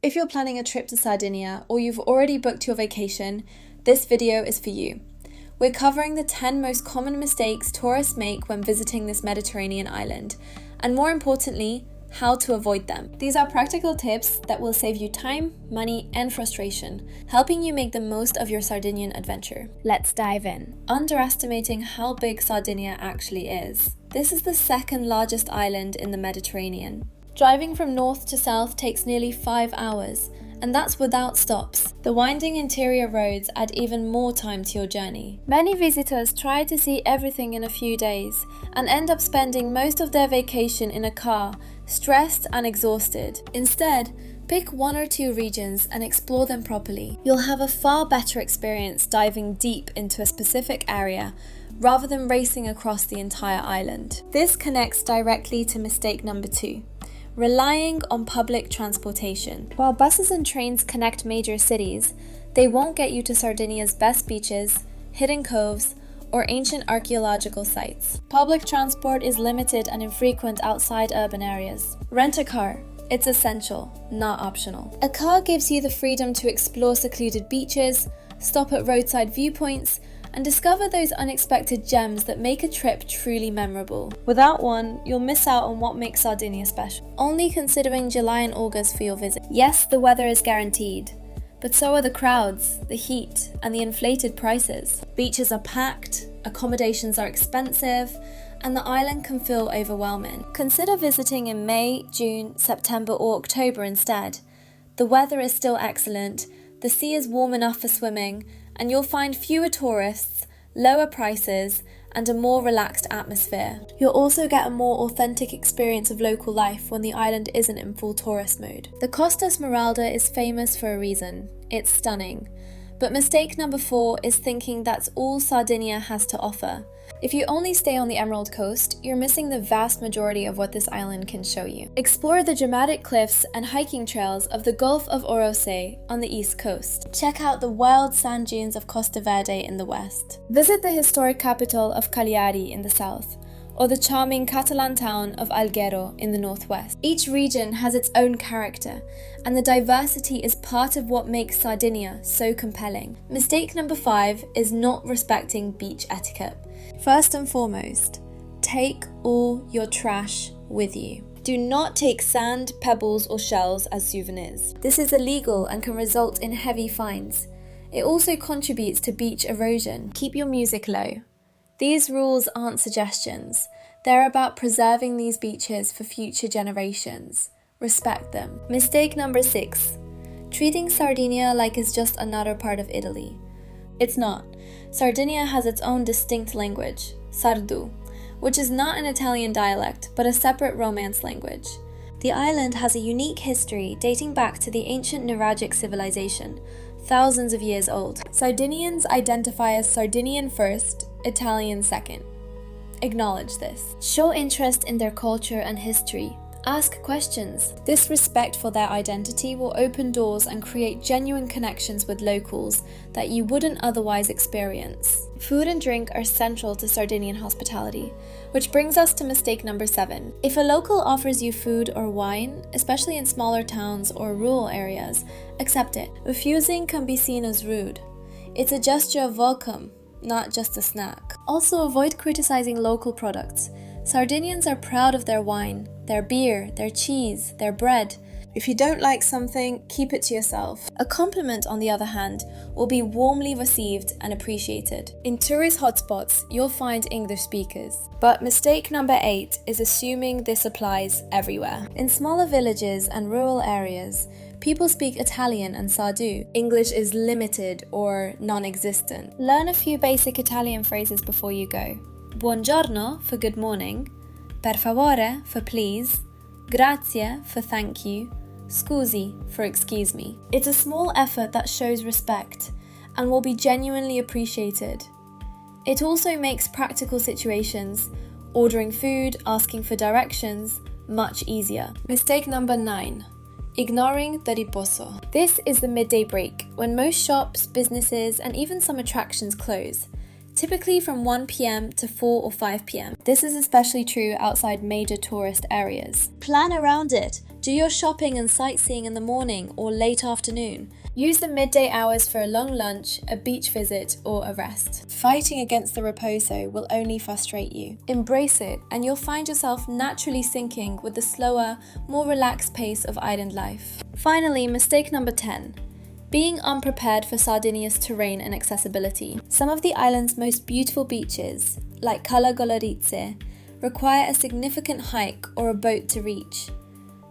If you're planning a trip to Sardinia or you've already booked your vacation, this video is for you. We're covering the 10 most common mistakes tourists make when visiting this Mediterranean island, and more importantly, how to avoid them. These are practical tips that will save you time, money, and frustration, helping you make the most of your Sardinian adventure. Let's dive in. Underestimating how big Sardinia actually is. This is the second largest island in the Mediterranean. Driving from north to south takes nearly 5 hours, and that's without stops. The winding interior roads add even more time to your journey. Many visitors try to see everything in a few days and end up spending most of their vacation in a car, stressed and exhausted. Instead, pick 1 or 2 regions and explore them properly. You'll have a far better experience diving deep into a specific area rather than racing across the entire island. This connects directly to mistake number 2. Relying on public transportation. While buses and trains connect major cities, they won't get you to Sardinia's best beaches, hidden coves, or ancient archaeological sites. Public transport is limited and infrequent outside urban areas. Rent a car. It's essential, not optional. A car gives you the freedom to explore secluded beaches, stop at roadside viewpoints, and discover those unexpected gems that make a trip truly memorable. Without one, you'll miss out on what makes Sardinia special. Only considering July and August for your visit. Yes, the weather is guaranteed, but so are the crowds, the heat, and the inflated prices. Beaches are packed, accommodations are expensive, and the island can feel overwhelming. Consider visiting in May, June, September, or October instead. The weather is still excellent, the sea is warm enough for swimming, and you'll find fewer tourists, lower prices, and a more relaxed atmosphere. You'll also get a more authentic experience of local life when the island isn't in full tourist mode. The Costa Smeralda is famous for a reason. It's stunning. But mistake number 4 is thinking that's all Sardinia has to offer. If you only stay on the Emerald Coast, you're missing the vast majority of what this island can show you. Explore the dramatic cliffs and hiking trails of the Gulf of Orose on the east coast. Check out the wild sand dunes of Costa Verde in the west. Visit the historic capital of Cagliari in the south, or the charming Catalan town of Alghero in the northwest. Each region has its own character, and the diversity is part of what makes Sardinia so compelling. Mistake number 5 is not respecting beach etiquette. First and foremost, take all your trash with you. Do not take sand, pebbles, or shells as souvenirs. This is illegal and can result in heavy fines. It also contributes to beach erosion. Keep your music low. These rules aren't suggestions. They're about preserving these beaches for future generations. Respect them. Mistake number 6. Treating Sardinia like it's just another part of Italy. It's not. Sardinia has its own distinct language, Sardu, which is not an Italian dialect, but a separate Romance language. The island has a unique history dating back to the ancient Nuragic civilization, thousands of years old. Sardinians identify as Sardinian first, Italian second. Acknowledge this. Show interest in their culture and history. Ask questions. This respect for their identity will open doors and create genuine connections with locals that you wouldn't otherwise experience. Food and drink are central to Sardinian hospitality, which brings us to mistake number 7. If a local offers you food or wine, especially in smaller towns or rural areas, accept it. Refusing can be seen as rude. It's a gesture of welcome, not just a snack. Also, avoid criticizing local products. Sardinians are proud of their wine, their beer, their cheese, their bread. If you don't like something, keep it to yourself. A compliment, on the other hand, will be warmly received and appreciated. In tourist hotspots, you'll find English speakers. But mistake number 8 is assuming this applies everywhere. In smaller villages and rural areas, people speak Italian and Sardu. English is limited or non-existent. Learn a few basic Italian phrases before you go. Buongiorno for good morning, per favore for please, grazie for thank you, scusi for excuse me. It's a small effort that shows respect and will be genuinely appreciated. It also makes practical situations, ordering food, asking for directions, much easier. Mistake number 9. Ignoring the riposo. This is the midday break, when most shops, businesses, and even some attractions close. typically from 1 p.m. to 4 or 5 p.m. This is especially true outside major tourist areas. Plan around it. Do your shopping and sightseeing in the morning or late afternoon. Use the midday hours for a long lunch, a beach visit, or a rest. Fighting against the riposo will only frustrate you. Embrace it, and you'll find yourself naturally syncing with the slower, more relaxed pace of island life. Finally, mistake number 10. Being unprepared for Sardinia's terrain and accessibility. Some of the island's most beautiful beaches, like Cala Golorice, require a significant hike or a boat to reach.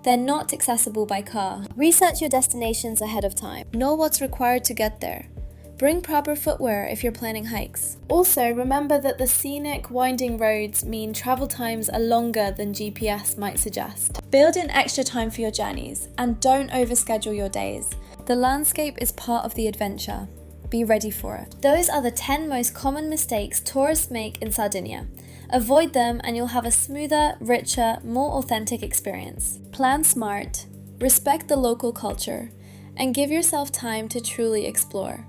They're not accessible by car. Research your destinations ahead of time. Know what's required to get there. Bring proper footwear if you're planning hikes. Also, remember that the scenic, winding roads mean travel times are longer than GPS might suggest. Build in extra time for your journeys, and don't overschedule your days. The landscape is part of the adventure. Be ready for it. Those are the 10 most common mistakes tourists make in Sardinia. Avoid them and you'll have a smoother, richer, more authentic experience. Plan smart, respect the local culture, and give yourself time to truly explore.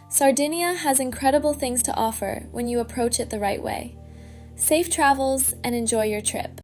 Sardinia has incredible things to offer when you approach it the right way. Safe travels and enjoy your trip.